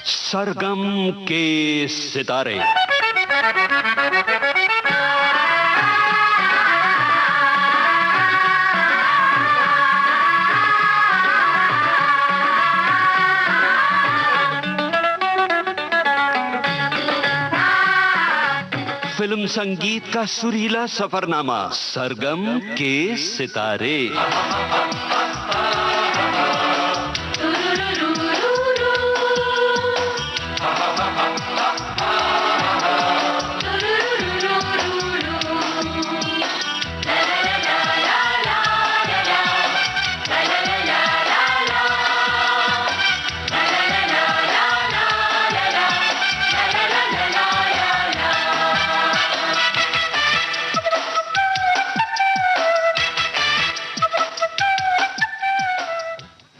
सरगम के सितारे। फिल्म संगीत का सुरीला सफरनामा, सरगम के सितारे।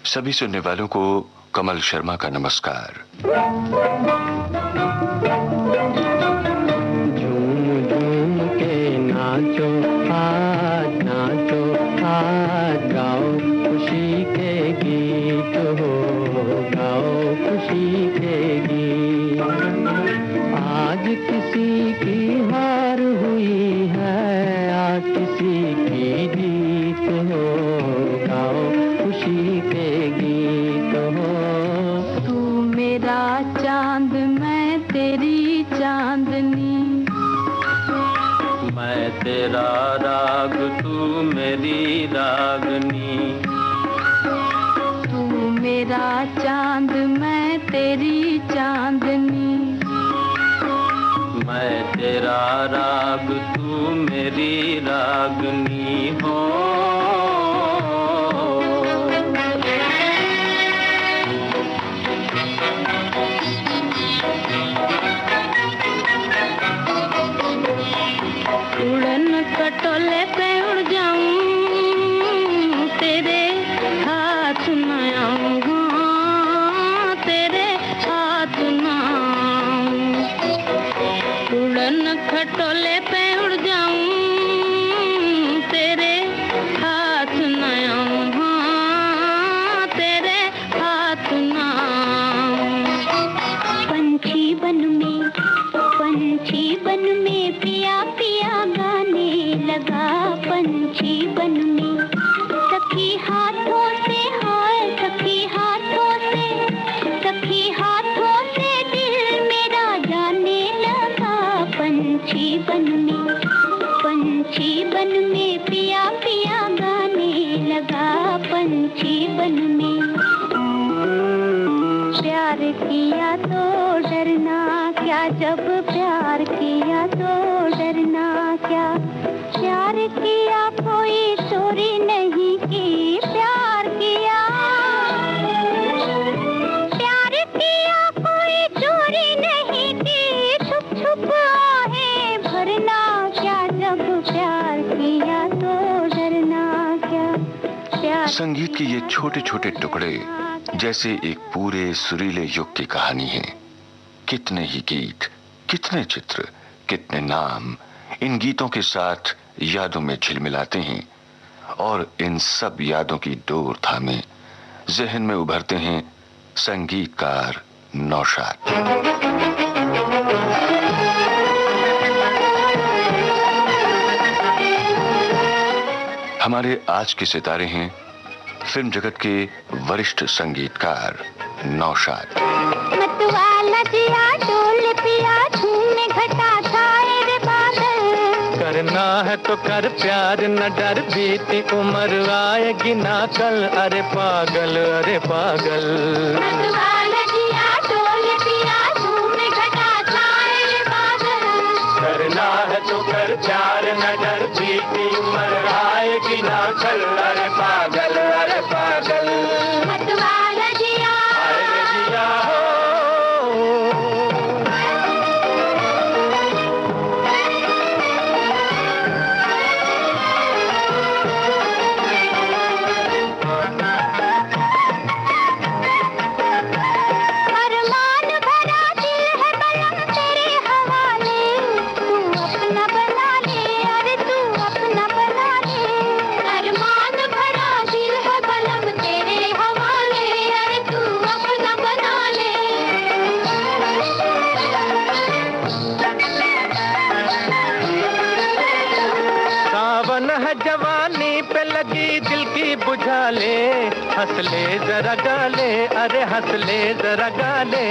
सभी सुनने वालों को कमल शर्मा का नमस्कार। झूम झूम के नाचो आज गाओ खुशी के गीत हो, गाओ खुशी के गीत। आज किसी की हार हुई है, आज किसी की जीत हो, गाओ खुशी के गीत हो। तू मेरा चांद मैं तेरी चांदनी, मैं तेरा राग तू मेरी रागनी। तू मेरा चांद मैं तेरी चांदनी, मैं तेरा राग तू मेरी रागनी हो। उड़न खटोले पे उड़ जाऊं, तेरे हाथ में आऊं, तेरे हाथ में आऊं। उड़न खटोले पे उड़ जाऊं, तेरे हाथ में आऊं, तेरे हाथ में आऊं। पंछी बन में पिया पिया गाने लगा, पंछी बन में सखी हाथों से, हाय सखी हाथों से, सखी हाथों से दिल मेरा जाने लगा। पंछी बन में पिया पिया गाने लगा, पंछी बन में। प्यार किया तो डरना क्या, जब प्यार किया तो डरना क्या। प्यार किया कोई चोरी नहीं की, प्यार किया कोई चोरी नहीं की। छुप छुप आहें भरना क्या, जब प्यार किया तो डरना क्या। प्यार संगीत के ये छोटे छोटे टुकड़े जैसे एक पूरे सुरीले युग की कहानी है। कितने ही गीत, कितने चित्र, कितने नाम इन गीतों के साथ यादों में झिलमिलाते हैं, और इन सब यादों की डोर थामे जहन में उभरते हैं संगीतकार नौशाद। हमारे आज के सितारे हैं फिल्म जगत के वरिष्ठ संगीतकार नौशाद। मतवाला जिया डोल पिया झूमे घटा छाए रे बादल। करना है तो कर प्यार न डर, बीती उम्र आएगी ना कल। अरे पागल अरे पागल। मतवाला जिया डोल पिया झूमे घटा छाए रे बादल। करना है तो कर प्यार न डर, बीती उम्र आएगी ना कल। अरे पागल अरे पागल। मतवाला जिया अरे जिया हो। गाले, हंस ले जरा गाले, अरे हंस ले जरा गाले।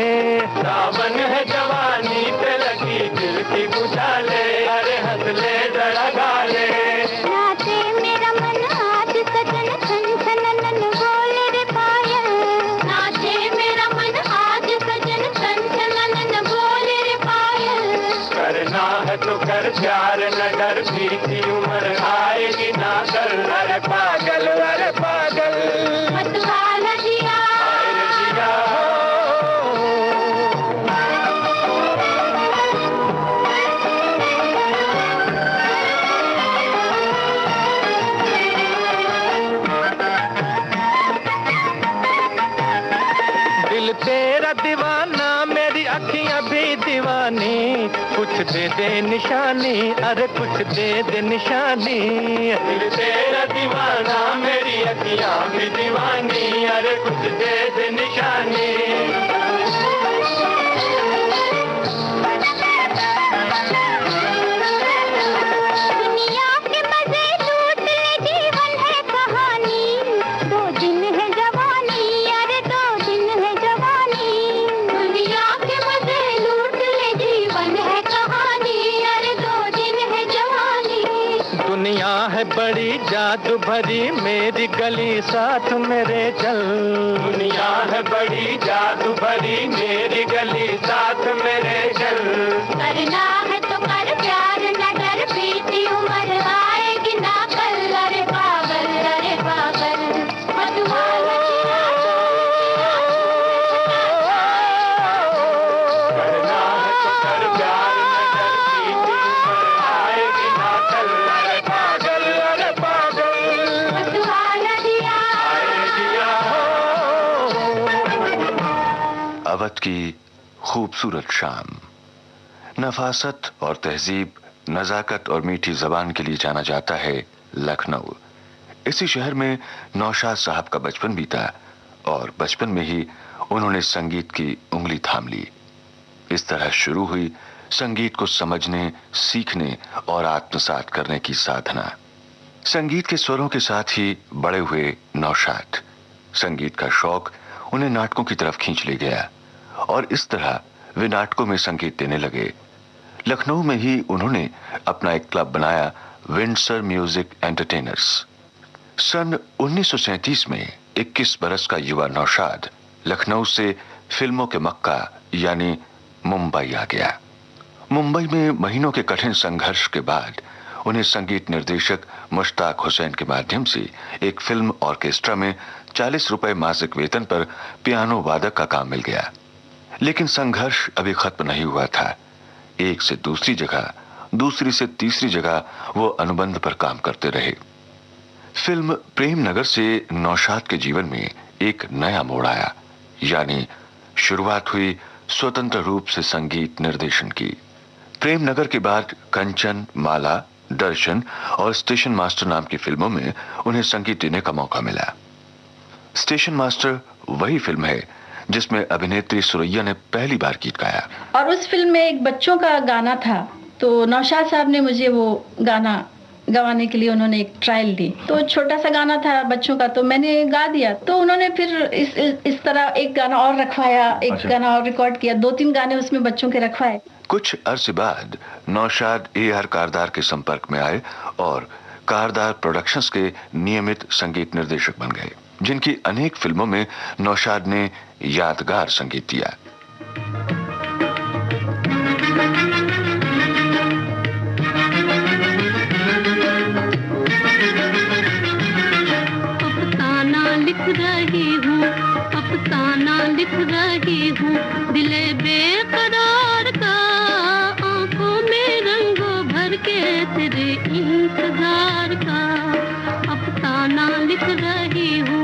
सावन है जवानी पे लगी दिल की बुझाले, अरे हंस ले जरा गाले। नाचे मेरा मन आज सजन सन सनन बोले रे पायल, नाचे मेरा मन आज सजन सन सनन बोले रे पायल। करना है तो कर प्यार न डर बीती उम्र आएगी ना कल, अरे पागल अरे पागल। मतवाला जिया अरे जिया दिल तेरा दीवाना, मेरी अखियां भी दीवानी, कुछ दे दे निशानी, अरे कुछ दे दे निशानी। दिल तेरा दीवाना, मेरी अखियां भी दीवानी, अरे कुछ दे दे निशानी। दुनिया के मजे लूट ले, जीवन है कहानी, 2 दिन है जवानी, अरे 2 दिन है जवानी। दुनिया के मजे लूट ले, जीवन है कहानी, अरे 2 दिन है जवानी। दुनिया है बड़ी जादू भरी, मेरी गली साथ मेरे चल। दुनिया है बड़ी जादू भरी, मेरी गली साथ मेरे चल। करना है तो कर प्यार न डर बीती उम्र आएगी ना कल, अरे पागल अरे पागल। मतवाला करना है तो कर प्यार न डर बीती उम्र आएगी ना कल, अरे पागल अरे पागल। मतवाला जिया आए जिया अवध की खूबसूरत शाम, नफासत और तहजीब, नजाकत और मीठी जबान के लिए जाना जाता है लखनऊ। इसी शहर में नौशाद साहब का बचपन बीता और बचपन में ही उन्होंने संगीत की उंगली थाम ली। इस तरह शुरू हुई संगीत को समझने, सीखने और आत्मसात करने की साधना। संगीत के स्वरों के साथ ही बड़े हुए नौशाद। संगीत का शौक उन्हें नाटकों की तरफ खींच ले गया और इस तरह वे नाटकों में संगीत देने लगे। लखनऊ में ही उन्होंने अपना एक क्लब बनाया, विंडसर म्यूजिक एंटरटेनर्स। सन 1937 में 21 बरस का युवा नौशाद लखनऊ से फिल्मों के मक्का यानी मुंबई आ गया। मुंबई में महीनों के कठिन संघर्ष के बाद उन्हें संगीत निर्देशक मुश्ताक हुसैन के माध्यम से एक फिल्म ऑर्केस्ट्रा में 40 रुपए मासिक वेतन पर पियानो वादक का काम मिल गया। लेकिन संघर्ष अभी खत्म नहीं हुआ था। एक से दूसरी जगह, दूसरी से तीसरी जगह वो अनुबंध पर काम करते रहे। फिल्म प्रेम नगर से नौशाद के जीवन में एक नया मोड़ आया, यानी शुरुआत हुई स्वतंत्र रूप से संगीत निर्देशन की। प्रेम नगर के बाद कंचन, माला, दर्शन और स्टेशन मास्टर नाम की फिल्मों में उन्हें संगीत देने का मौका मिला। स्टेशन मास्टर वही फिल्म है जिसमें अभिनेत्री सुरैया ने पहली बार गीत गाया। और उस फिल्म में एक बच्चों का गाना था, तो नौशाद साहब ने मुझे वो गाना गवाने के लिए उन्होंने एक ट्रायल दी। तो छोटा सा गाना था बच्चों का, तो मैंने गा दिया। तो उन्होंने फिर इस तरह एक गाना और रखवाया, एक गाना और रिकॉर्ड किया, 2-3 गाने उसमें बच्चों के रखवाए। कुछ अरसे बाद नौशाद AR कारदार के संपर्क में आए और कारदार प्रोडक्शंस के नियमित संगीत निर्देशक बन गए, जिनकी अनेक फिल्मों में नौशाद ने यादगार संगीत दिया। अफसाना लिख रही हूँ, अफसाना लिख रही हूँ, दिले बेकरार का, आंखों में रंगों भर के तेरे इंतजार का। अफसाना लिख रही हूँ।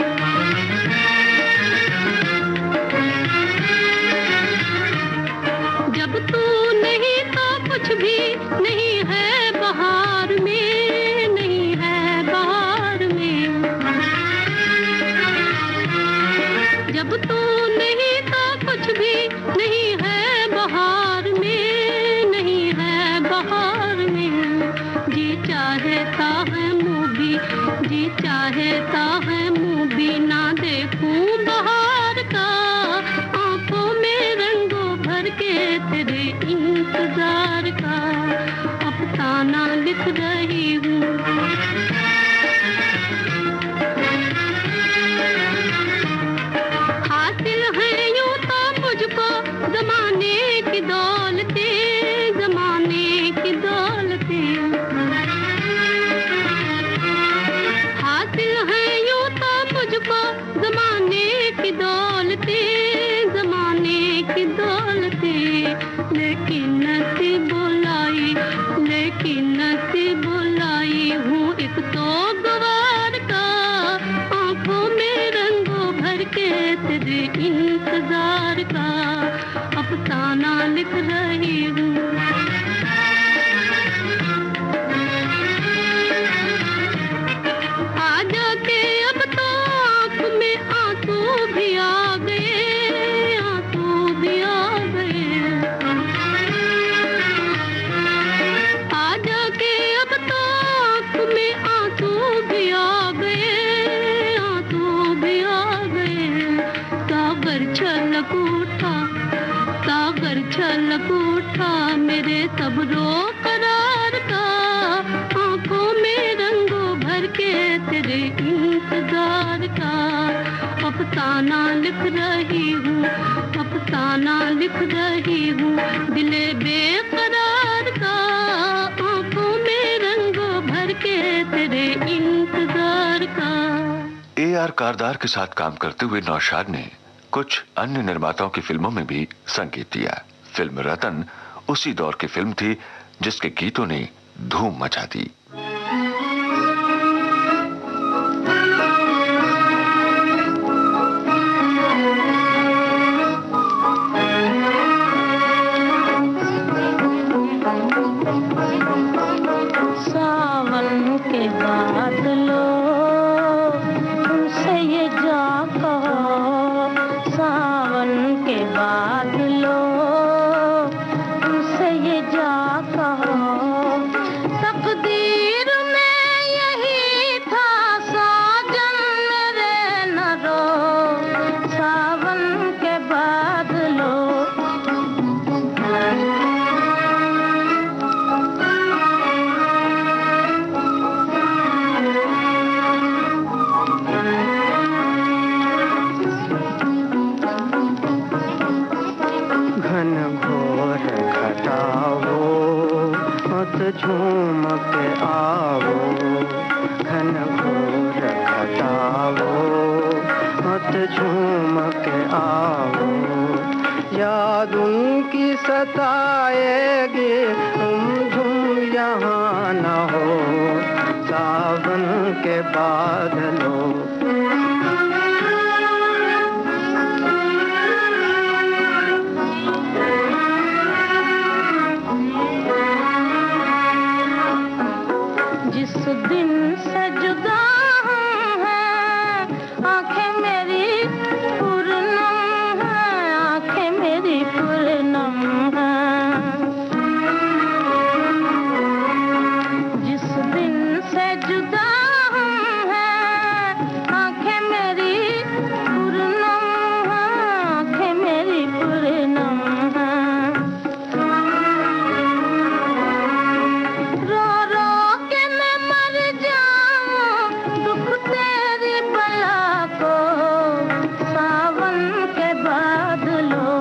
जब तू नहीं तो कुछ भी नहीं है बहार में, नहीं है बहार में। जब तू नहीं तो कुछ भी नहीं है बहार में, नहीं है बहार में। जी चाहता है मुँह भी, जी चाहता है मुँह जमाने की दौलते, जमाने की दौलते हासिल है यूं तो मुझको जमाने की दौलते, जमाने की दौलते। लेकिन नसीब बुलाई, लेकिन नसीब बुलाई हूँ एक सोगवार का, आंखों में रंगों भर के तेरे इंतजार का अफसाना लिख रही हूँ। आजा के अब तो आँख में आंसू भी आ गए, आंसू भी आ गए। आजा के अब तो आँख में आंसू भी आ गए, आंसू भी आ गए। सागर छलक उठा, सागर छलक उठा मेरे सब्रो करार का, आंखों में रंगों भर के तेरे इंतजार का अफसाना लिख रही हूँ, अफसाना लिख रही हूँ। दिले बेकरार का आंखों में रंगों भर के तेरे इंतजार का। A.R. कारदार के साथ काम करते हुए नौशाद ने कुछ अन्य निर्माताओं की फिल्मों में भी संगीत दिया। फिल्म रतन उसी दौर की फिल्म थी जिसके गीतों ने धूम मचा दी। सावन के बादलों तुमसे ये जा कहो, सावन के बादलों तुमसे ये जा कहो। तकदीर में यही था साजन मेरे न रो, सावन के बादलों। झूम के आवो, घन घोर घटाओ मत झूम के आओ। याद उनकी सताएगी तुम यहाँ न हो, सावन के बादलों। जिस दिन से जुदा हैं आंखें मेरी पूर्णम हैं, आंखें मेरी पूर्णम हैं। जिस दिन से जुदा हैं आंखें मेरी पूर्णम हैं, आंखें मेरी पूर्णम हैं। रो रो के मैं मर जाऊं दुख तेरी बला को, सावन के बादलों।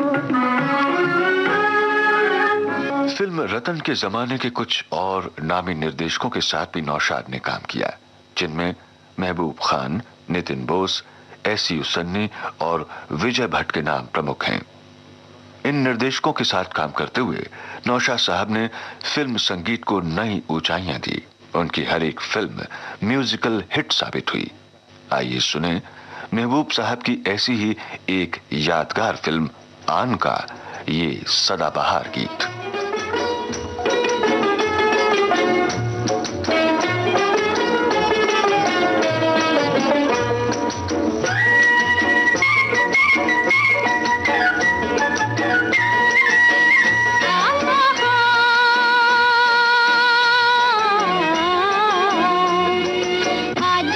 फिल्म रतन के जमाने के कुछ और नामी निर्देशकों के साथ भी नौशाद ने काम किया, जिनमें महबूब खान, नितिन बोस, एस.यू. सन्नी और विजय भट्ट के नाम प्रमुख हैं। इन निर्देशकों के साथ काम करते हुए नौशाद साहब ने फिल्म संगीत को नई ऊंचाइयां दी। उनकी हर एक फिल्म म्यूजिकल हिट साबित हुई। आइए सुने महबूब साहब की ऐसी ही एक यादगार फिल्म आन का ये सदाबहार गीत। आज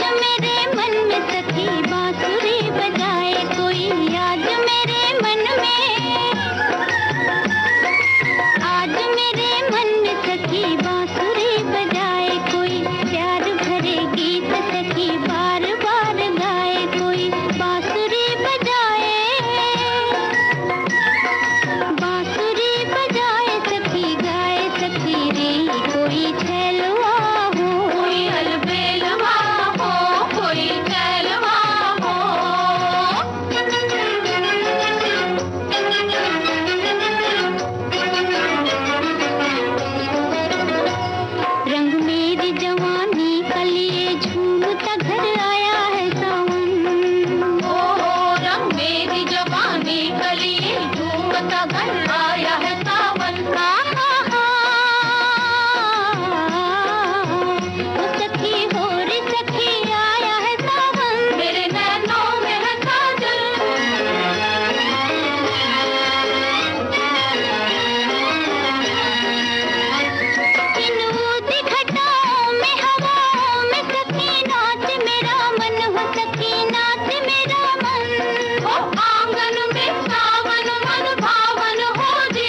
लगन आया है सावन सखी हो रे सखी आया है सावन मेरे नैनों में है काजल इन ऊदी घटाओं में हवाओं में सखी नाच मेरा मन हो सखी नाच मेरा मन हो आंगन में सावन मन भावन हो जी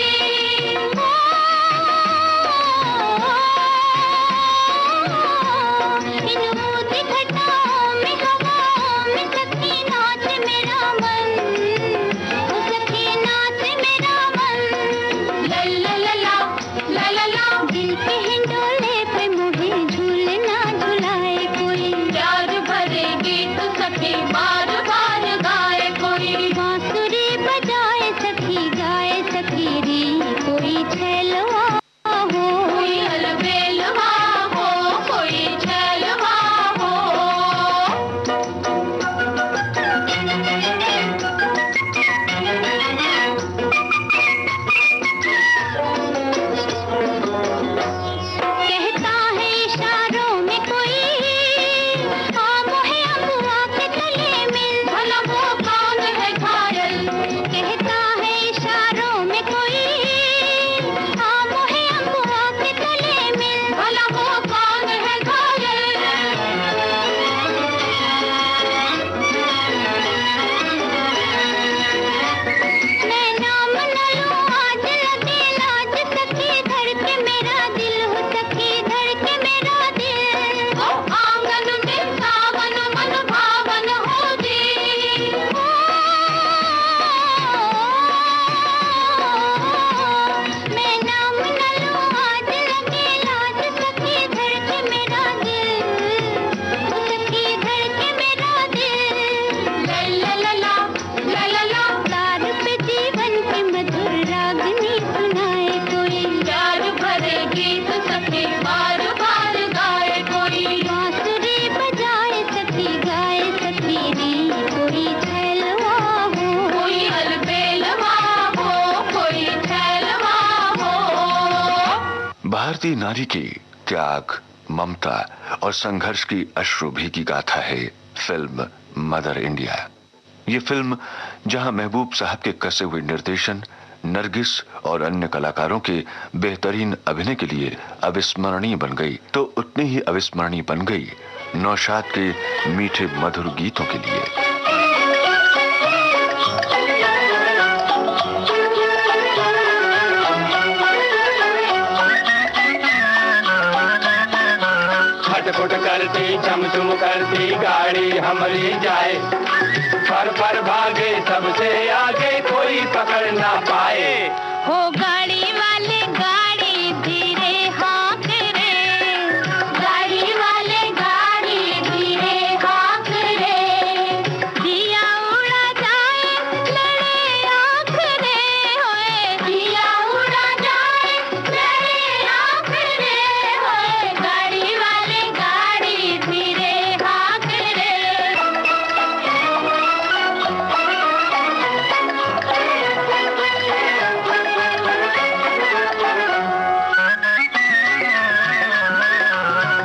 इन ऊदी घटाओं में हवाओं में सखी नाच मेरा मन हो सखी नाच मेरा मन ला ला ला ला ला ला दिल के हिंडोले पे मुझे झूलना झुलाए कोई प्यार भरे गीत सखी बार बार गाए कोई बांसुरी बजाए सखी गाए सखी री कोई छैलवा हो कोई अलबेलवा हो कोई छैलवा हो कहता है इशारों में कोई आम है अगुआ के गले मिल भला वो कौन है घायल कहता है इशारों में कोई आम है अगुआ के गले मिल भला वो कौन है घायल मैं नाम न लूं आज लगे लाज सखी धड़के मेरा दिल हो सखी धड़के मेरा दिल हो आंगन में सावन मन भावन हो जी मैं नाम न लूं आज लगे लाज सखी धड़के मेरा दिल हो सखी धड़के मेरा दिल ला ला ला ला ला ला तार पे जीवन की मधुर रागनी सुनाए कोई प्यार भरे गीत सखी बार बार गाए कोई बांसुरी बजाए सखी गाए सखी री कोई छैलवा हो कोई अलबेलवा हो कोई छैलवा हो भारतीय नारी की त्याग, ममता और संघर्ष की अश्रुभी की गाथा है फिल्म मदर इंडिया। ये फिल्म जहां महबूब साहब के कसे हुए निर्देशन, नरगिस और अन्य कलाकारों के बेहतरीन अभिनय के लिए अविस्मरणीय बन गई, तो उतनी ही अविस्मरणीय बन गई नौशाद के मीठे मधुर गीतों के लिए। खटखट करती चमचुम करती गाड़ी हमारी जाए फर फर भागे सबसे आगे कोई पकड़ ना पाए हो गाड़ी वाले गाड़ी धीरे हाँक रे गाड़ी वाले गाड़ी धीरे हाँक रे दिया उड़ा जाए लड़े आँख रे होए दिया उड़ा जाए लड़े आँख रे होए गाड़ी वाले गाड़ी धीरे हाँक रे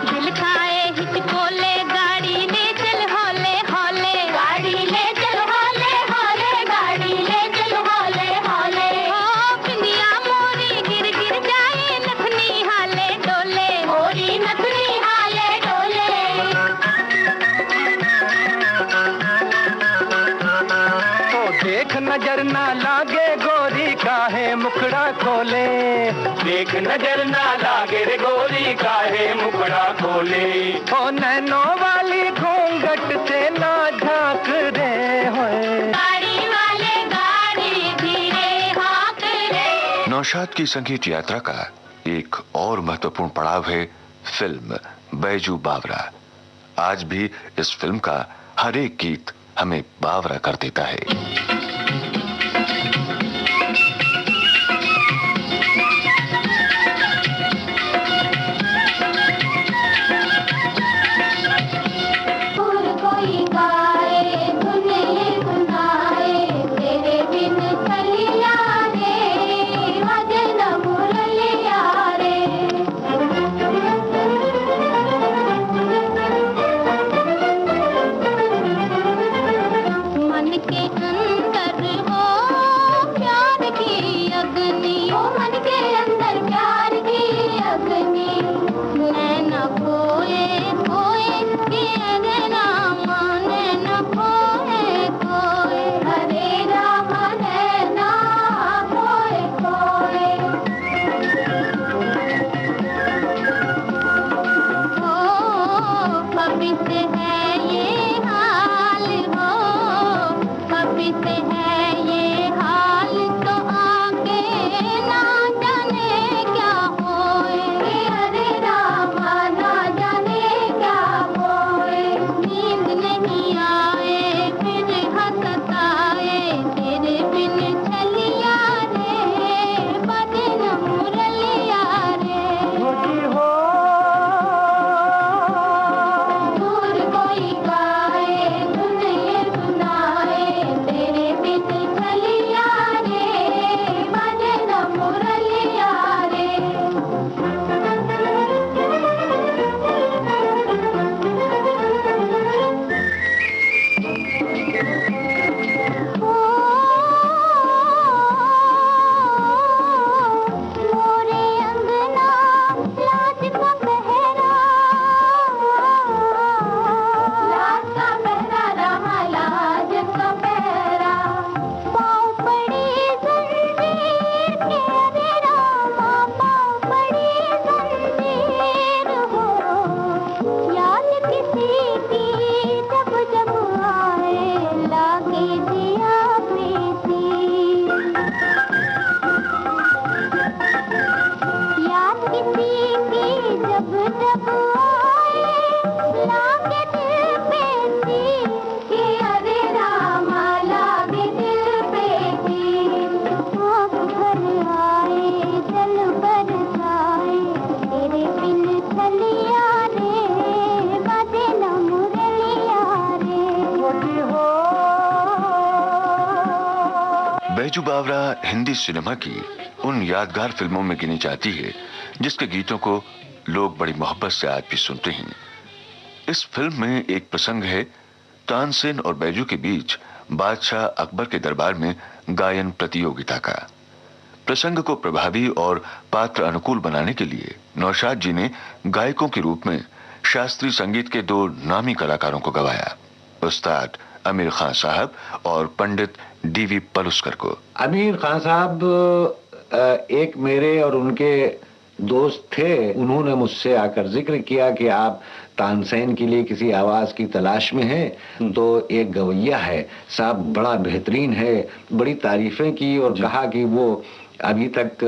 दिल खाए हिचकोले गाड़ी ले चल हौले हौले गाड़ी ले चल हौले हौले गाड़ी ले चल हौले हौले ओ पिंडिया मोरी गिर गिर जाए नथनी हाले डोले मोरी नथनी हाले डोले तो देख नजर ना लागे गोरी काहे मुखड़ा खोले देख नजर ना लागे रे गोरी काहे मुखड़ा खोले ओ नैनो वाली घूंघट से ना झांक रे होए गाड़ी वाले गाड़ी धीरे हाँक रे नौशाद की संगीत यात्रा का एक और महत्वपूर्ण पड़ाव है फिल्म बैजू बावरा। आज भी इस फिल्म का हर एक गीत हमें बावरा कर देता है। कोई गाए धुन सुनाए तेरे बिन चलिया रे बीजू बावरा हिंदी सिनेमा की उन यादगार फिल्मों में गिनी जाती है जिसके गीतों को लोग बड़ी मोहब्बत से आज भी सुनते हैं। इस फिल्म में एक प्रसंग है तानसेन और बैजू के बीच बादशाह अकबर के दरबार में गायन प्रतियोगिता का। प्रसंग को प्रभावी और पात्र अनुकूल बनाने के लिए नौशाद जी ने गायकों के रूप में शास्त्रीय संगीत के दो नामी कलाकारों को गवाया, उस्ताद आमिर खान साहब और पंडित डीवी पलुस्कर को। आमिर खान साहब एक मेरे और उनके दोस्त थे। उन्होंने मुझसे आकर जिक्र किया कि आप तानसेन के लिए किसी आवाज की तलाश में हैं, तो एक गवैया है साहब, बड़ा बेहतरीन है। बड़ी तारीफें की और कहा कि वो अभी तक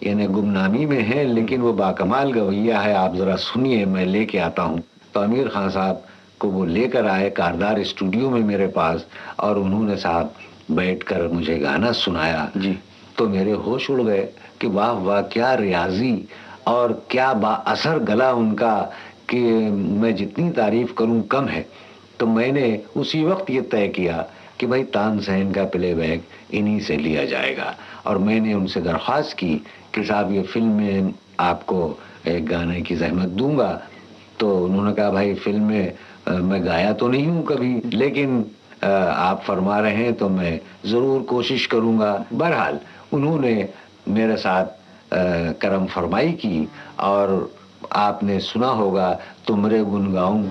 यानी गुमनामी में है, लेकिन वो बाकमाल गवैया है, आप जरा सुनिए, मैं लेके आता हूँ। तो आमिर खान साहब को वो लेकर आए कारदार स्टूडियो में मेरे पास, और उन्होंने साहब बैठकर मुझे गाना सुनाया जी। तो मेरे होश उड़ गए कि वाह वाह, क्या रियाजी और क्या बाअसर गला उनका, कि मैं जितनी तारीफ करूं कम है। तो मैंने उसी वक्त ये तय किया कि भाई तानसेन का प्लेबैक इन्हीं से लिया जाएगा, और मैंने उनसे दरख्वास्त की कि साहब ये फिल्म में आपको एक गाने की जहमत दूंगा। तो उन्होंने कहा भाई फिल्म में मैं गाया तो नहीं हूँ कभी, लेकिन आप फरमा रहे हैं तो मैं ज़रूर कोशिश करूँगा। बहरहाल उन्होंने मेरे साथ करम फरमाई की, और आपने सुना होगा तुमरे गुन गाऊं।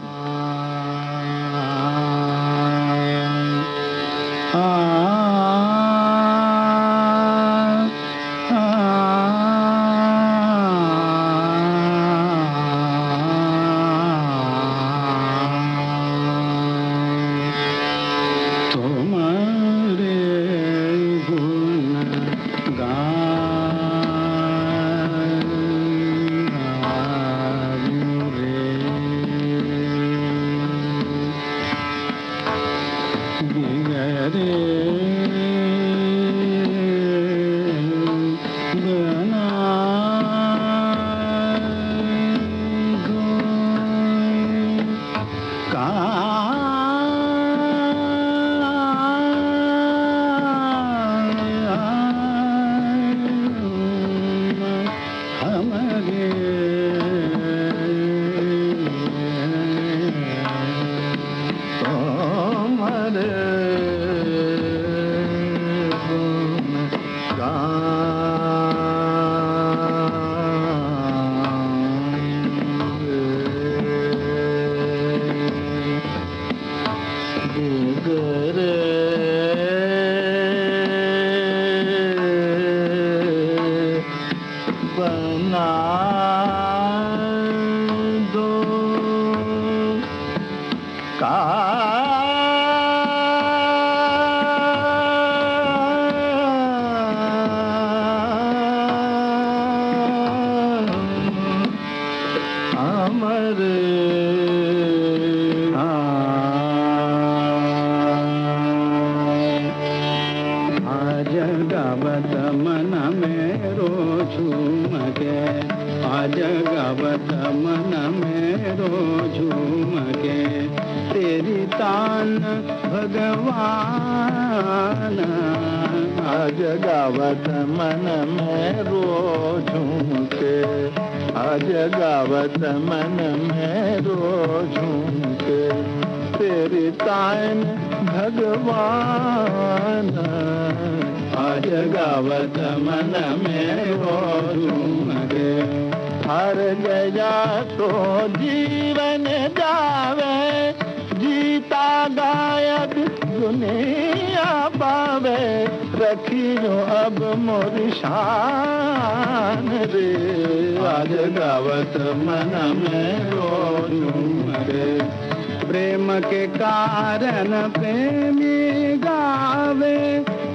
प्रेम के कारण प्रेमी गावे,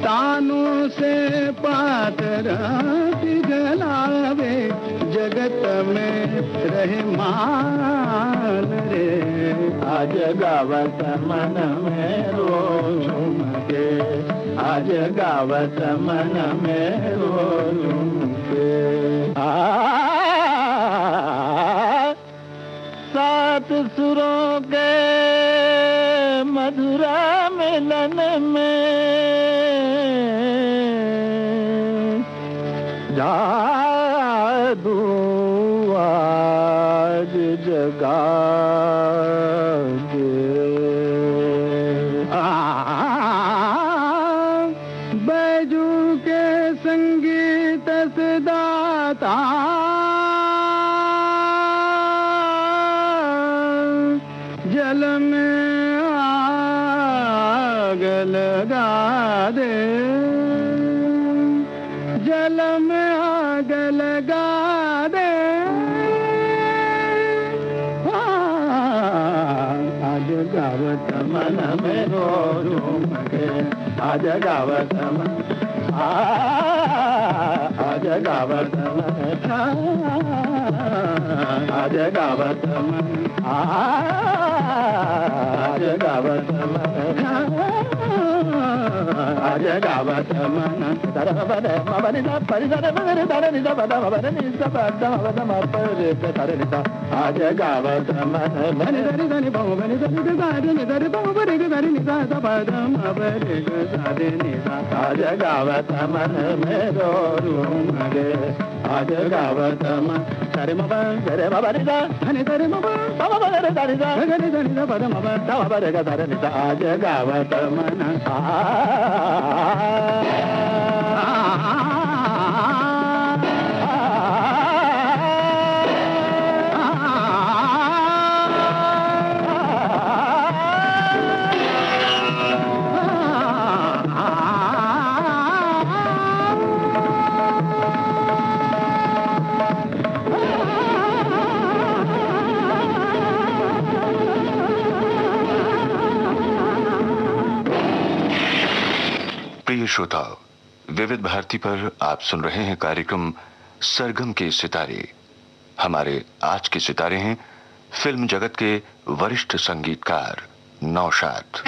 तानू से पातर पिघलावे, जगत में रहे मान रे। आज गावत मन में रो झूम के, आज गावत मन में रो झूम के। सात सुरों के मधुरा मिलन में जादू आज जगा दे। बैजू के संगीत से दाता जल में आग लगा दे, जल में आग लगा दे। आज गावत मन में रो के, आज गावत मन, आज गावत मन, आज गावत मन, आज गावत मन, आज गावत मन। दर बद मबनि द परि दर बद दर नि द बद मबनि नि द बद मबद मपरे दर नि द। आज गावत मन मनि दरि दनि बौ मनि दरि द दरि नि दरि बौ बरि ग दरि नि द बद मबरे ग दरि नि द। आज गावत मन मेरो रूम गे, आज गावत मन दरि मब दरि मबरि द धनि दरि मब बब दरि दरि द गनि दनि द बद मब द मबरे ग दरि नि द। आज गावत मन प्रिय श्रोताओ, विविध भारती पर आप सुन रहे हैं कार्यक्रम सरगम के सितारे। हमारे आज के सितारे हैं फिल्म जगत के वरिष्ठ संगीतकार नौशाद।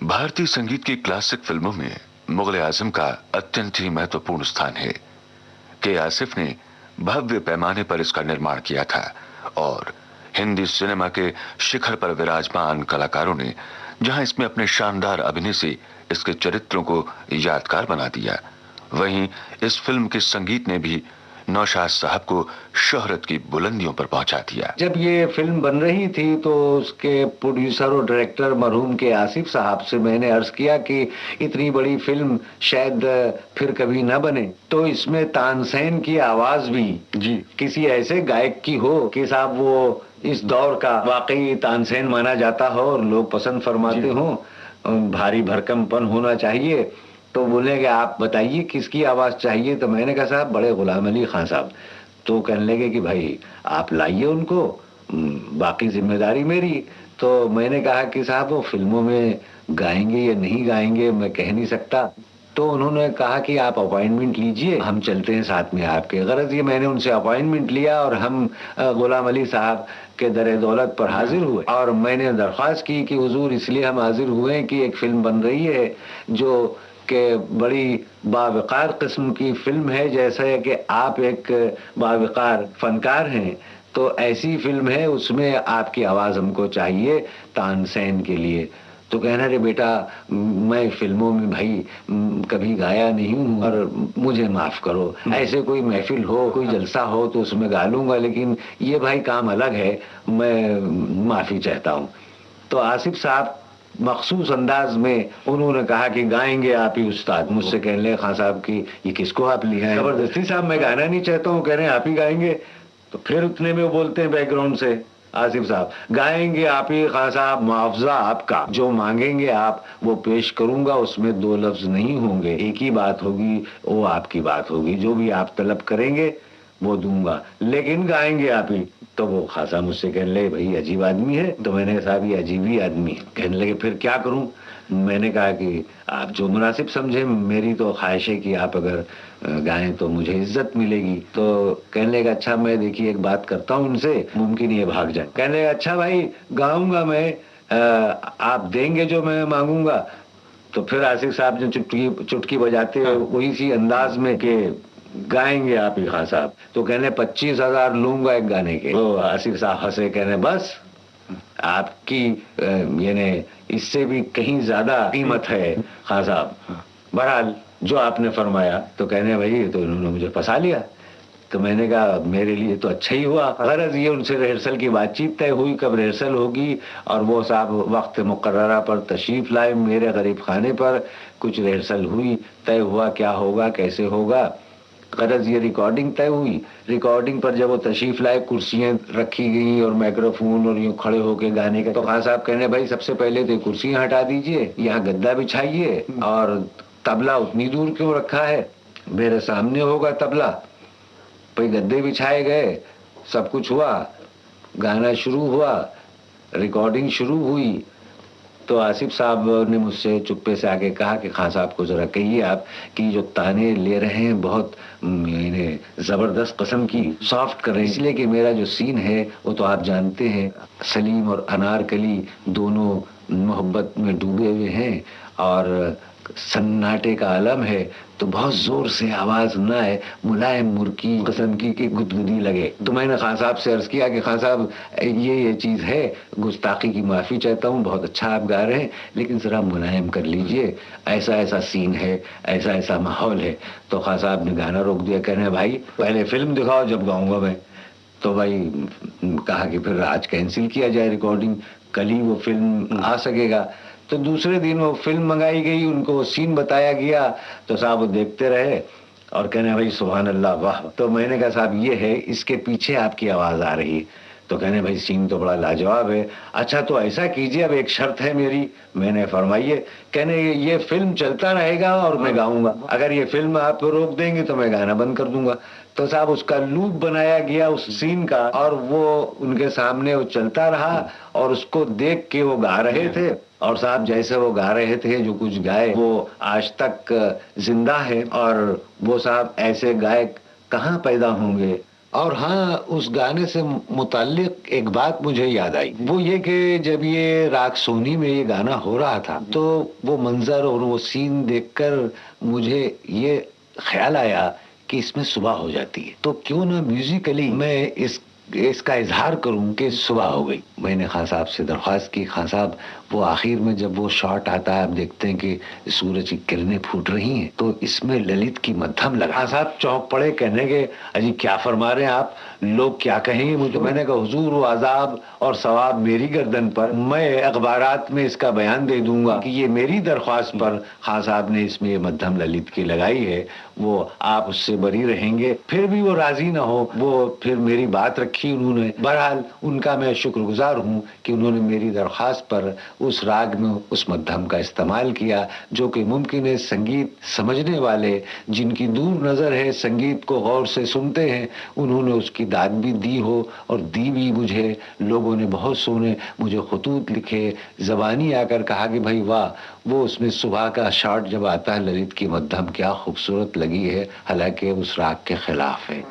भारतीय संगीत की क्लासिक फिल्मों में मुगल आजम का अत्यंत ही महत्वपूर्ण स्थान है। के आसिफ ने भव्य पैमाने पर इसका निर्माण किया था और हिंदी सिनेमा के शिखर पर विराजमान कलाकारों ने जहां इसमें अपने शानदार अभिनय से इसके चरित्रों को यादगार बना दिया, वहीं इस फिल्म के संगीत ने भी नौशाद साहब को शोहरत की बुलंदियों पर पहुंचा दिया। जब ये फिल्म बन रही थी तो उसके प्रोड्यूसर और डायरेक्टर मरहूम के आसिफ साहब से मैंने अर्ज किया कि इतनी बड़ी फिल्म शायद फिर कभी न बने, तो इसमें तानसेन की आवाज भी जी किसी ऐसे गायक की हो कि साहब वो इस दौर का वाकई तानसेन माना जाता हो और लोग पसंद फरमाते हो, भारी भरकमपन होना चाहिए। तो बोले कि आप बताइए किसकी आवाज चाहिए। तो मैंने कहा साहब बड़े गुलाम अली खान साहब। तो कहने लगे कि भाई आप लाइए उनको, बाकी जिम्मेदारी मेरी। तो मैंने कहा कि साहब वो फिल्मों में गाएंगे या नहीं गाएंगे मैं कह नहीं सकता। तो उन्होंने कहा कि आप अपॉइंटमेंट लीजिए, हम चलते हैं साथ में आपके। गरज ये मैंने उनसे अपॉइंटमेंट लिया और हम गुलाम अली साहब के दर दौलत पर हाजिर हुए और मैंने दरख्वास्त की कि हुजूर इसलिए हम हाजिर हुए कि एक फिल्म बन रही है जो कि बड़ी बावकार किस्म की फिल्म है, जैसा है कि आप एक बावकार फनकार हैं, तो ऐसी फिल्म है उसमें आपकी आवाज़ हमको चाहिए तानसेन के लिए। तो कहना रे बेटा मैं फिल्मों में भाई कभी गाया नहीं हूँ और मुझे माफ करो, ऐसे कोई महफिल हो कोई जलसा हो तो उसमें गा लूंगा, लेकिन ये भाई काम अलग है, मैं माफी चाहता हूँ। तो आसिफ साहब मखसूस अंदाज में उन्होंने कहा कि गाएंगे आप ही उस्ताद। मुझसे कहने लगे खान साहब की ये किसको आप लिया है जबरदस्ती, साहब मैं गाना नहीं चाहता हूँ, कह रहे हैं आप ही गाएंगे। तो फिर उतने में वो बोलते हैं बैकग्राउंड से आसिफ साहब गाएंगे आप ही खान साहब, मुआवजा आपका, जो मांगेंगे आप वो पेश करूंगा, उसमें दो लफ्ज नहीं होंगे, एक ही बात होगी, वो आपकी बात होगी, जो भी आप तलब करेंगे वो दूंगा, लेकिन गाएंगे आप ही। तो वो खासा मुझसे कहने लगे भाई अजीब आदमी है। तो मैंने कहा साहब ये अजीब ही आदमी है। कहने लगे फिर क्या करूं। मैंने कहा कि आप जो मुनासिब समझे, मेरी तो ख्वाहिश है कि आप अगर गाएं तो मुझे इज्जत मिलेगी। तो कहने लगे अच्छा मैं देखिए एक बात करता हूं उनसे, मुमकिन ये भाग जाए। कहने लगे अच्छा भाई गाऊंगा मैं, आप देंगे जो मैं मांगूंगा। तो फिर आसिफ साहब ने चुटकी बजाते वही सी अंदाज में कि गाएंगे आप ही खान साहब। तो कहने 25,000 लूंगा एक गाने के। तो आसिफ साहब हंसे, कहने बस आपकी यानी इससे भी कहीं ज्यादा कीमत है खान साहब। बहरहाल जो आपने फरमाया, तो कहने भाई तो उन्होंने मुझे फंसा लिया। तो मैंने कहा मेरे लिए तो अच्छा ही हुआ। गरज ये उनसे रिहर्सल की बातचीत तय हुई कब रिहर्सल होगी, और वो साहब वक्त मुकर्ररा पर तशरीफ लाए मेरे गरीब खाने पर। कुछ रिहर्सल हुई, तय हुआ क्या होगा कैसे होगा। गरज ये रिकॉर्डिंग तय हुई। रिकॉर्डिंग पर जब वो तशरीफ लाए, कुर्सियां रखी गई और माइक्रोफोन और यूं खड़े होके गाने का। तो खान साहब कहने भाई सबसे पहले तो कुर्सियां हटा दीजिए, यहाँ गद्दा बिछाइए, और तबला उतनी दूर क्यों रखा है, मेरे सामने होगा तबला। भाई गद्दे बिछाए गए, सब कुछ हुआ, गाना शुरू हुआ, रिकॉर्डिंग शुरू हुई। तो आसिफ साहब ने मुझसे चुप्पे से आके कहा कि खान साहब को जरा कहिए आप कि जो ताने ले रहे हैं बहुत जबरदस्त किस्म की सॉफ्ट करें, इसलिए कि मेरा जो सीन है वो तो आप जानते हैं, सलीम और अनारकली दोनों मोहब्बत में डूबे हुए हैं और सन्नाटे का आलम है। तो बहुत जोर से आवाज ना आए, मुलायम मुर्की किस्म की गुदगुदी लगे। तो मैंने खान साहब से अर्ज किया कि खान साहब ये चीज है, गुस्ताखी की माफी चाहता हूँ, बहुत अच्छा आप गा रहे हैं, लेकिन जरा मुलायम कर लीजिए, ऐसा ऐसा सीन है, ऐसा ऐसा माहौल है। तो खान साहब ने गाना रोक दिया, कहने भाई पहले फिल्म दिखाओ जब गाऊंगा मैं। तो भाई कहा कि फिर आज कैंसिल किया जाए रिकॉर्डिंग, कल ही वो फिल्म आ सकेगा। तो दूसरे दिन वो फिल्म मंगाई गई, उनको वो सीन बताया गया। तो साहब वो देखते रहे और कहने भाई सुभान अल्लाह वाह। तो मैंने कहा साहब ये है, इसके पीछे आपकी आवाज आ रही है। तो कहने भाई सीन तो बड़ा लाजवाब है। अच्छा तो ऐसा कीजिए, अब एक शर्त है मेरी। मैंने फरमाइए। कहने ये फिल्म चलता रहेगा और मैं गाऊंगा, अगर ये फिल्म आप रोक देंगे तो मैं गाना बंद कर दूंगा। तो साहब उसका लूप बनाया गया उस सीन का, और वो उनके सामने वो चलता रहा और उसको देख के वो गा रहे थे। और साहब जैसे वो गा रहे थे, जो कुछ गाए वो आज तक जिंदा है, और वो साहब ऐसे गायक कहाँ पैदा होंगे। और हाँ, उस गाने से मुताल्लिक एक बात मुझे याद आई, वो ये कि जब ये राग सोनी में ये गाना हो रहा था, तो वो मंजर और वो सीन देखकर मुझे ये ख्याल आया कि इसमें सुबह हो जाती है, तो क्यों ना म्यूजिकली मैं इसका इजहार करूं कि सुबह हो गई। मैंने खान साहब से दरख्वास्त की, खान साहब वो आखिर में जब वो शॉट आता है, आप देखते हैं कि सूरज की किरणें फूट रही हैं, तो इसमें ललित की मध्यम लगा। खान साहब चौंक पड़े, कहने के अजी क्या फरमा रहे हैं आप, लोग क्या कहेंगे मुझे। मैंने कहा हुजूर वो अजाब और सवाब मेरी गर्दन पर, मैं अखबारात में इसका बयान दे दूंगा कि ये मेरी दरख्वास्त पर खान साहब ने इसमें ये मध्यम ललित की लगाई है, वो आप उससे बरी रहेंगे। फिर भी वो राजी ना हो, वो फिर मेरी बात रखी उन्होंने। बहरहाल उनका मैं शुक्रगुजार हूँ कि उन्होंने मेरी दरख्वास्त पर उस राग में उस मध्यम का इस्तेमाल किया, जो कि मुमकिन है संगीत समझने वाले, जिनकी दूर नजर है, संगीत को गौर से सुनते हैं, उन्होंने उसकी दाद भी दी हो, और दी भी मुझे। लोगों ने बहुत सोने मुझे खतूत लिखे, जबानी आकर कहा कि भाई वाह, वो उसमें सुबह का शॉट जब आता है ललित की मध्यम, क्या खूबसूरत लगी है, हालांकि उस राग के खिलाफ है।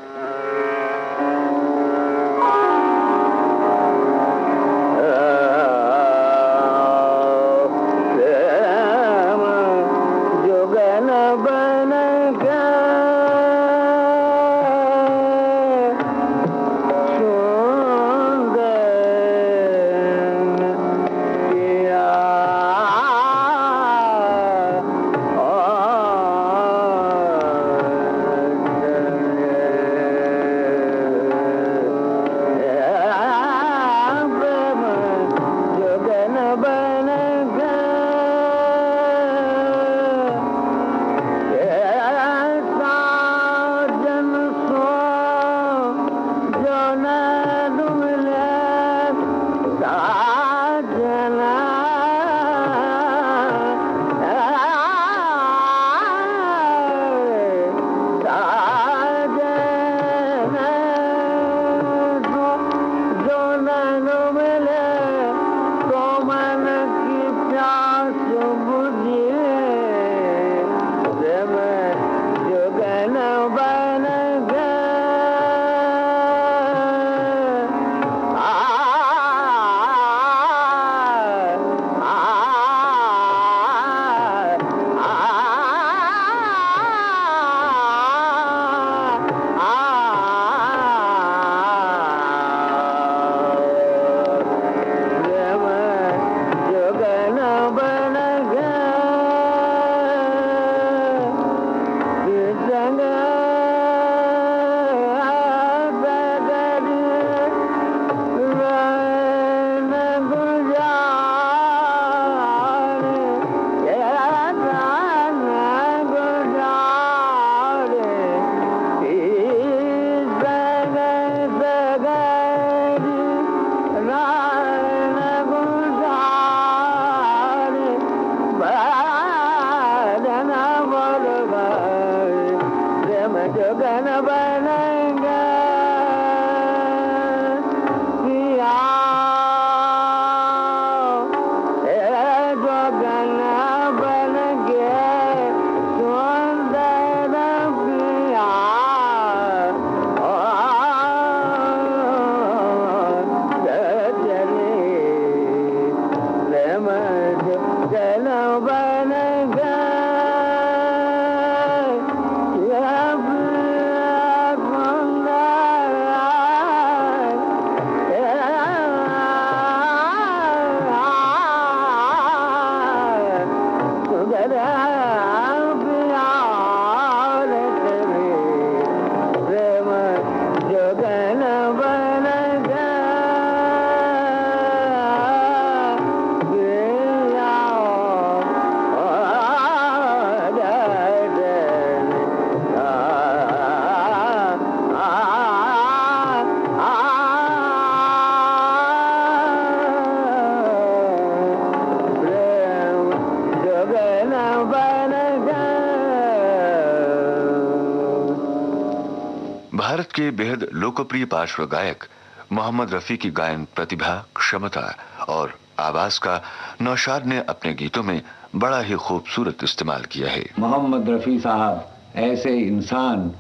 भारत के बेहद लोकप्रिय पार्श्व गायक मोहम्मद रफी की गायन प्रतिभा, क्षमता और आवाज का नौशाद ने अपने गीतों में बड़ा ही खूबसूरत इस्तेमाल किया है। मोहम्मद रफी साहब ऐसे इंसान,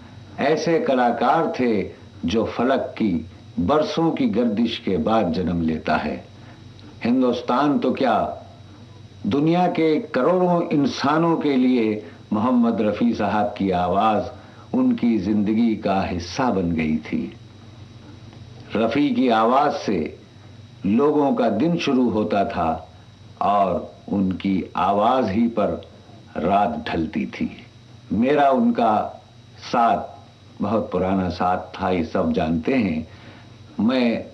ऐसे कलाकार थे जो फलक की बरसों की गर्दिश के बाद जन्म लेता है। हिंदुस्तान तो क्या, दुनिया के करोड़ों इंसानों के लिए मोहम्मद रफी साहब की आवाज उनकी जिंदगी का हिस्सा बन गई थी। रफी की आवाज से लोगों का दिन शुरू होता था और उनकी आवाज ही पर रात ढलती थी। मेरा उनका साथ बहुत पुराना साथ था, ये सब जानते हैं। मैं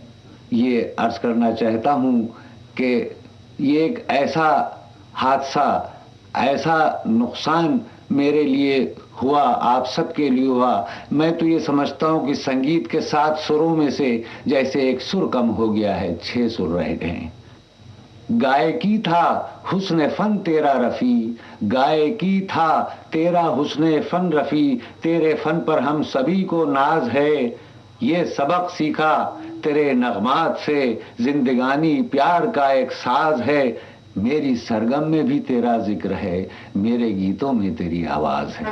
ये अर्ज करना चाहता हूँ कि ये एक ऐसा हादसा, ऐसा नुकसान मेरे लिए हुआ, आप सबके लिए हुआ। मैं तो ये समझता हूँ कि संगीत के 7 सुरों में से जैसे एक सुर कम हो गया है, 6 सुर रह गए। गायकी था हुस्न फन तेरा रफी, गायकी था तेरा हुस्न फन रफी, तेरे फन पर हम सभी को नाज है। ये सबक सीखा तेरे नगमात से, जिंदगानी प्यार का एक साज है। मेरी सरगम में भी तेरा जिक्र है, मेरे गीतों में तेरी आवाज है।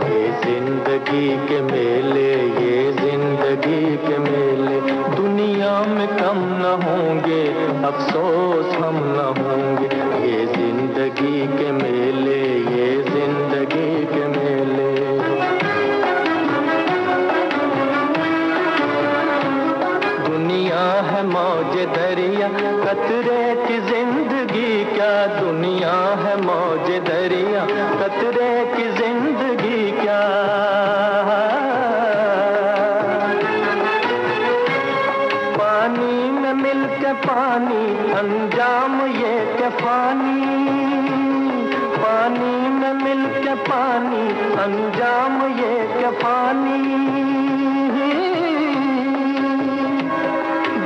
ये जिंदगी के मेले, ये जिंदगी के मेले, दुनिया में कम न होंगे, अफसोस हम न होंगे। ये जिंदगी के मेले, ये जिंदगी के मेले। दुनिया है मौज दरिया, कतरे की जिंदगी क्या, दुनिया है मौज दरिया, कतरे की जिंदगी क्या। पानी में मिल के पानी, अंजाम ये के पानी, पानी में मिल के पानी, अंजाम ये के पानी।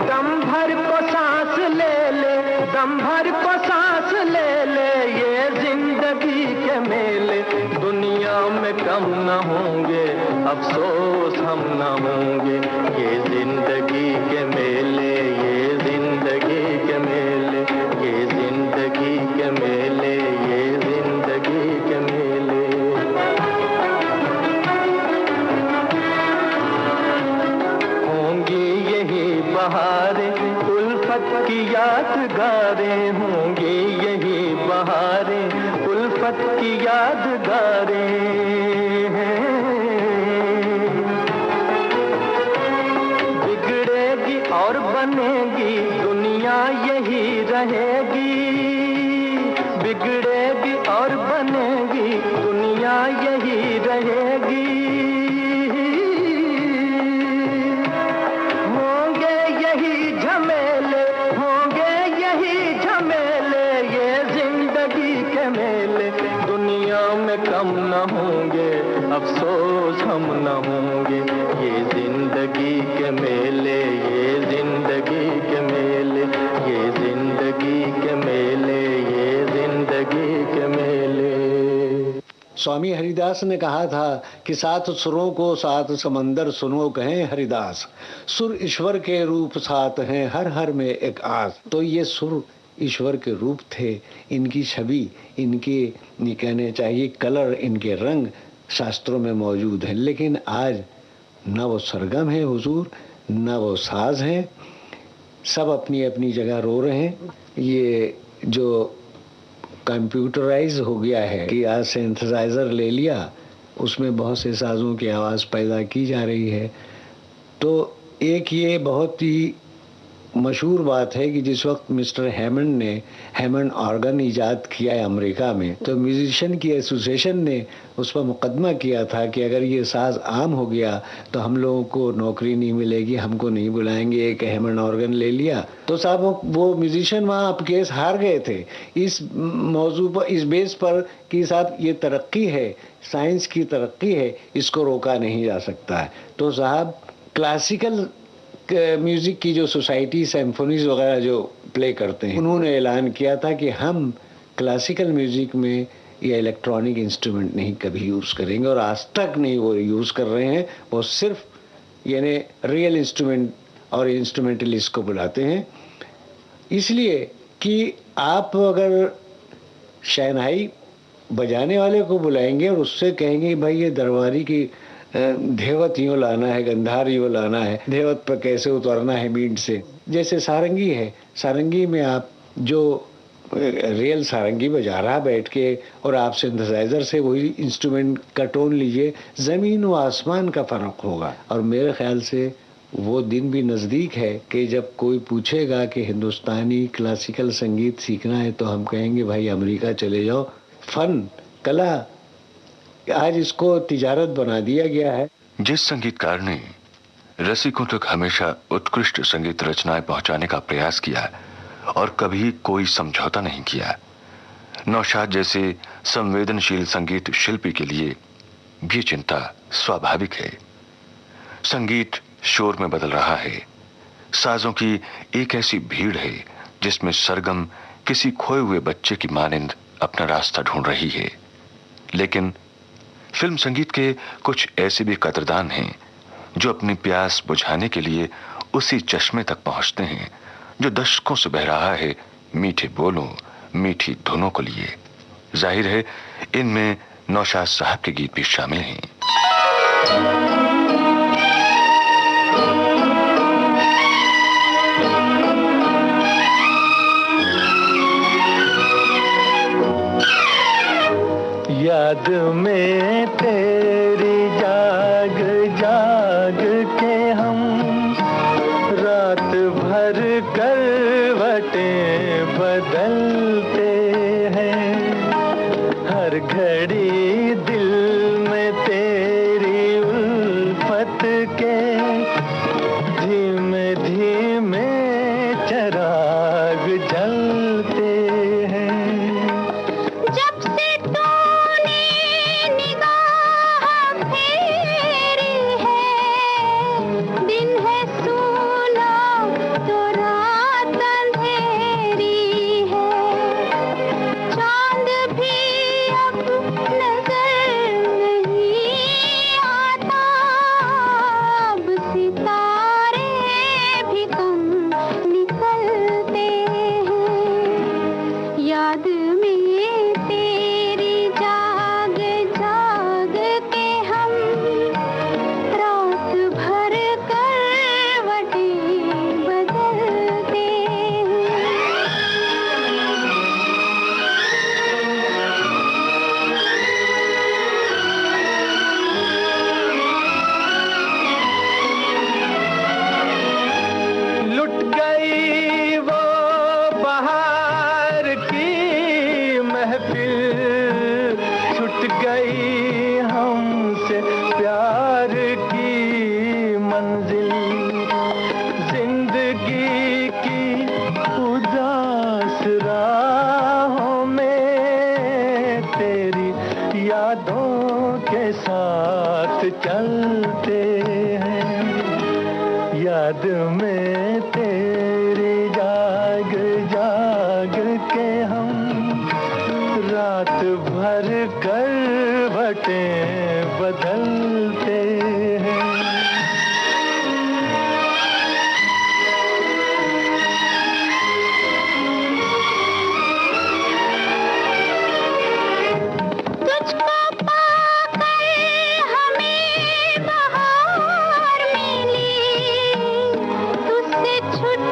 दम भर को सांस ले ले, दम भर को सांस ले ले, ये जिंदगी के मेले, दुनिया में कम न होंगे, अफसोस हम न होंगे। ये जिंदगी के मेले, ये जिंदगी के मेले, ये जिंदगी के मेले, ये जिंदगी के मेले। होंगी यही बहारें, उल्फत की यादगारें, होंगी यही बहारें, उल्फत की यादगारें। बिगड़ेगी और बनेगी, दुनिया यही रहेगी। बिगड़ेगी और बनेगी, दुनिया यही रहेगी। होंगे यही झमेले, होंगे यही झमेले, ये जिंदगी के मेले, दुनिया में कम न होंगे, अफसोस हम न होंगे। ये जिंदगी के मेले, ये जिंदगी के मेले, ये जिंदगी के मेले, ये जिंदगी के मेले। स्वामी हरिदास ने कहा था कि 7 सुरों को 7 समंदर सुनो कहें हरिदास, सुर ईश्वर के रूप 7 हैं, हर हर में एक आस। तो ये सुर ईश्वर के रूप थे, इनकी छवि, इनके कहने चाहिए कलर, इनके रंग शास्त्रों में मौजूद है। लेकिन आज न वो सरगम है हुजूर, न वो साज है, सब अपनी अपनी जगह रो रहे हैं। ये जो कंप्यूटराइज हो गया है कि आज सिंथेसाइजर ले लिया, उसमें बहुत से साजों की आवाज़ पैदा की जा रही है। तो एक ये बहुत ही मशहूर बात है कि जिस वक्त मिस्टर हैमंड ने हैमंड ऑर्गन इजाद किया है अमेरिका में, तो म्यूजिशियन की एसोसिएशन ने उस पर मुकदमा किया था कि अगर ये साज आम हो गया तो हम लोगों को नौकरी नहीं मिलेगी, हमको नहीं बुलाएंगे, एक हैमंड ऑर्गन ले लिया। तो साहब वो म्यूजिशियन वहाँ अब केस हार गए थे इस मौजू पर, इस बेस पर कि साहब ये तरक्की है, साइंस की तरक्की है, इसको रोका नहीं जा सकता है। तो साहब क्लासिकल म्यूजिक की जो सोसाइटी सिम्फोनीज वगैरह जो प्ले करते हैं, उन्होंने ऐलान किया था कि हम क्लासिकल म्यूजिक में या इलेक्ट्रॉनिक इंस्ट्रूमेंट नहीं कभी यूज़ करेंगे, और आज तक नहीं वो यूज़ कर रहे हैं। वो सिर्फ यानी रियल इंस्ट्रूमेंट और इंस्ट्रूमेंटलिस्ट को बुलाते हैं, इसलिए कि आप अगर शहनाई बजाने वाले को बुलाएंगे और उससे कहेंगे भाई ये दरबारी की धेवत यूँ लाना है, गंधार यूँ लाना है, धेवत पर कैसे उतरना है मीट से, जैसे सारंगी है, सारंगी में आप जो रियल सारंगी बजा रहा बैठ के और आप सिंथेसाइजर से वही इंस्ट्रूमेंट का टोन लीजिए, ज़मीन व आसमान का फ़र्क होगा। और मेरे ख्याल से वो दिन भी नज़दीक है कि जब कोई पूछेगा कि हिंदुस्तानी क्लासिकल संगीत सीखना है तो हम कहेंगे भाई अमेरिका चले जाओ। फन, कला, आज इसको तिजारत बना दिया गया है। जिस संगीतकार ने रसिकों तक हमेशा उत्कृष्ट संगीत रचनाएं पहुंचाने का प्रयास किया और कभी कोई समझौता नहीं किया, नौशाद जैसे संवेदनशील संगीत शिल्पी के लिए भी चिंता स्वाभाविक है। संगीत शोर में बदल रहा है, साजों की एक ऐसी भीड़ है जिसमें सरगम किसी खोए हुए बच्चे की मानिंद अपना रास्ता ढूंढ रही है। लेकिन फिल्म संगीत के कुछ ऐसे भी कदरदान हैं जो अपनी प्यास बुझाने के लिए उसी चश्मे तक पहुंचते हैं जो दशकों से बह रहा है मीठे बोलों, मीठी धुनों को लिए। जाहिर है इनमें नौशाद साहब के गीत भी शामिल हैं। याद में तेरी जाग जाग के हम रात भर करवटें बदलते हैं, हर घड़ी दिल में तेरी उल्फत के धीमे धीमे चिराग जलते हैं। जब से तूने निगाह फेरी है, दिन है सूना तो रात अंधेरी है, चांद भी अब नजर नहीं आता, अब सितारे भी कम निकलते हैं। याद में तेरी जाग जाग के हम रात भर करवटें बदलते हैं। लुट गई वो बहार की महफिल, छूट गई हमसे प्यार की मंजिल, जिंदगी की उदास राहों में तेरी यादों के साथ चलते हैं। याद में तेरी जाग जाग के हम रात भर करवटें बदलते हैं। तुझको पाकर हमें बहार मिली, तुझसे छूट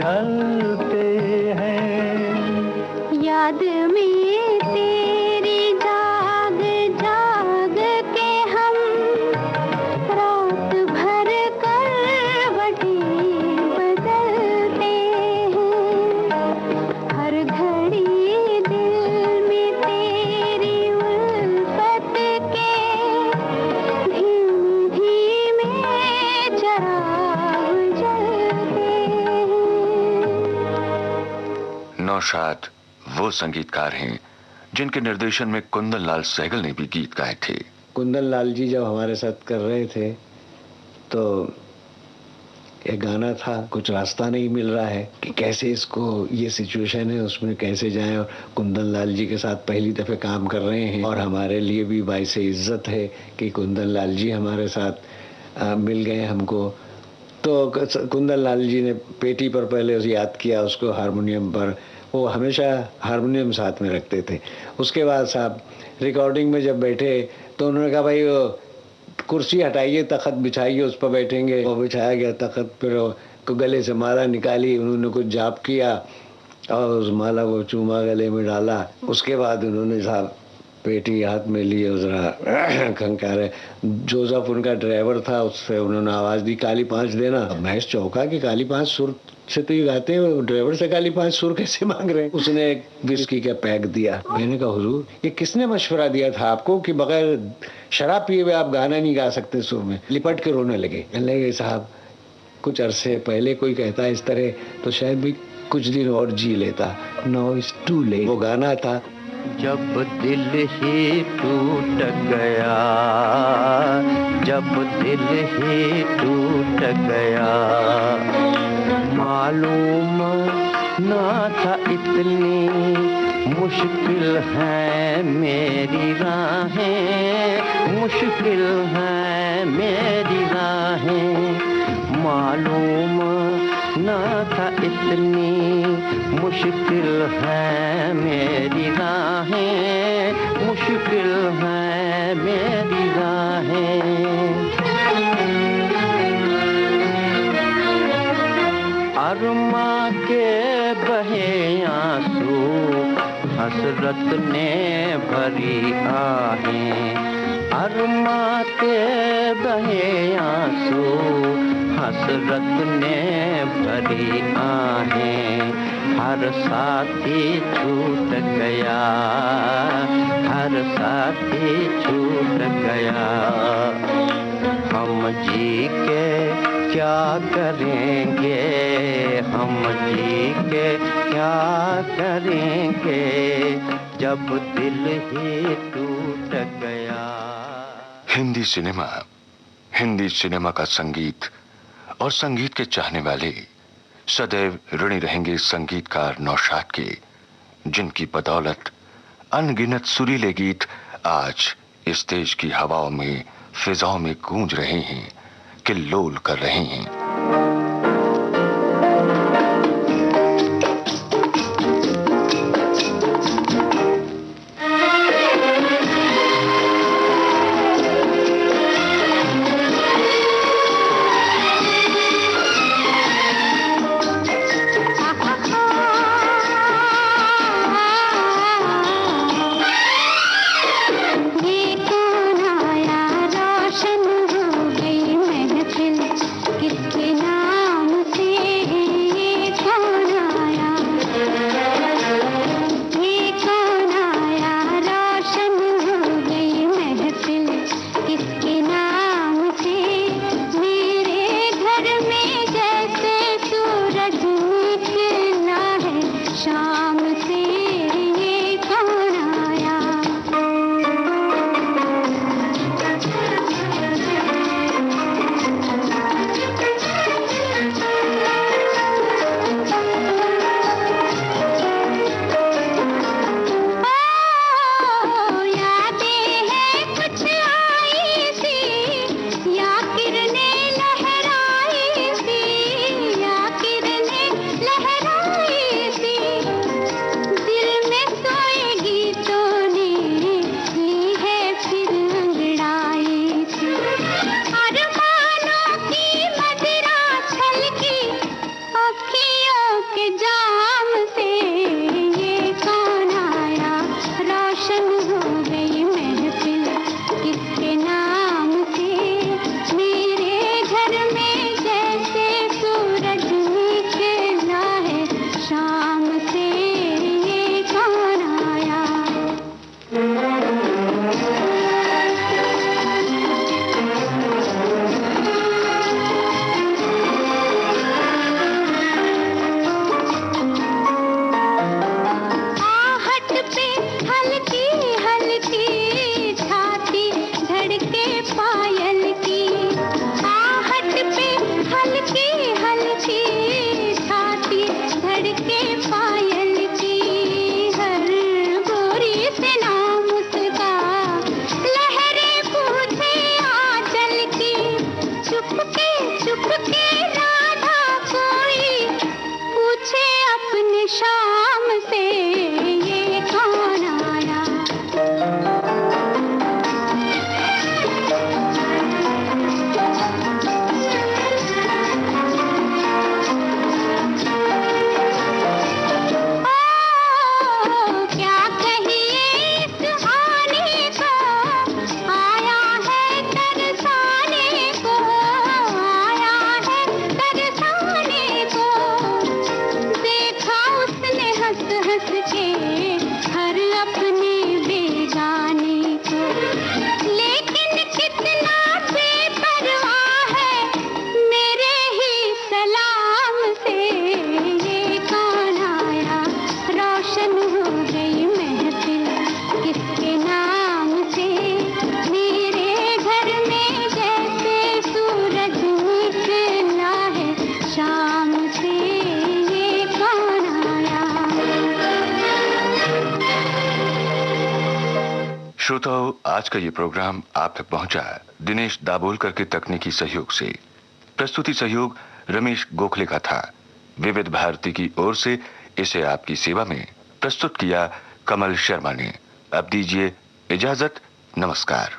ढलते हैं। याद में तेरी जाग जाग के हम रात भर करवटें बदलते हैं। हर घड़ी दिल में तेरी उल्फत के धीमे धीमे चराग जलते हैं। नौशाद वो संगीतकार हैं जिनके निर्देशन में कुंदन लाल सहगल ने भी गीत गाए थे। कुंदन लाल जी जब हमारे साथ कर रहे थे तो एक गाना था, कुछ रास्ता नहीं मिल रहा है कि कैसे इसको, ये सिचुएशन है उसमें कैसे जाएं, और कुंदन लाल जी के साथ पहली दफे काम कर रहे हैं और हमारे लिए भी बाइसे इज्जत है कि कुंदन लाल जी हमारे साथ मिल गए हमको। तो कुंदन लाल जी ने पेटी पर पहले उसे याद किया, उसको हारमोनियम पर, वो हमेशा हारमोनियम साथ में रखते थे। उसके बाद साहब रिकॉर्डिंग में जब बैठे तो उन्होंने कहा भाई वो कुर्सी हटाइए, तख्त बिछाइए, उस पर बैठेंगे। वो बिछाया गया तख्त पर, गले से माला निकाली, उन्होंने कुछ जाप किया और उस माला को चूमा गले में डाला। उसके बाद उन्होंने साहब पेटी हाथ में लिए, जरा खंकारे। जोसेफ उनका ड्राइवर था, उससे उन्होंने आवाज दी काली पांच देना। महेश चौका की काली पांच सुर से तो ये गाते हैं, ड्राइवर से काली पांच सुर कैसे मांग रहे हैं। उसने एक विस्की का पैक दिया। मैंने कहा हुजूर ये किसने मशवरा दिया था आपको कि बगैर शराब पिए हुए आप गाना नहीं गा सकते सुर में। लिपट के रोने लगे। कहने लगे साहब कुछ अरसे पहले कोई कहता है इस तरह तो शायद भी कुछ दिन और जी लेता। No it's too late. वो गाना था जब दिल ही टूट गया, जब दिल ही टूट गया, मालूम ना था इतनी मुश्किल है मेरी राहें, मुश्किल है मेरी राहें, मालूम ना था इतनी मुश्किल है मेरी राहें, मुश्किल है मेरी राहें। अरमा के बहे आंसू हसरत ने भरी आहें, अरमा के बहे आंसू हसरत ने भरी आहें। हर साथी छूट गया, हर साथी छूट गया, हम जी के क्या करेंगे, हम जी के क्या करेंगे, जब दिल ही टूट गया। हिंदी सिनेमा का संगीत और संगीत के चाहने वाले सदैव ऋणी रहेंगे संगीतकार नौशाद के, जिनकी बदौलत अनगिनत सुरीले गीत आज इस देश की हवाओं में, फिजाओं में गूंज रहे हैं, किल्लोल कर रहे हैं। किस श्रोताओं, आज का ये प्रोग्राम आप तक पहुंचा दिनेश दाभोलकर के तकनीकी सहयोग से। प्रस्तुति सहयोग रमेश गोखले का था। विविध भारती की ओर से इसे आपकी सेवा में प्रस्तुत किया कमल शर्मा ने। अब दीजिए इजाजत। नमस्कार।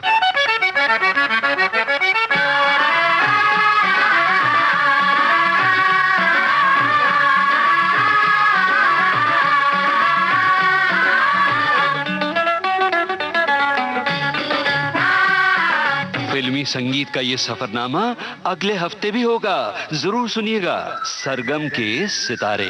फिल्मी संगीत का ये सफरनामा अगले हफ्ते भी होगा, जरूर सुनिएगा। सरगम के सितारे।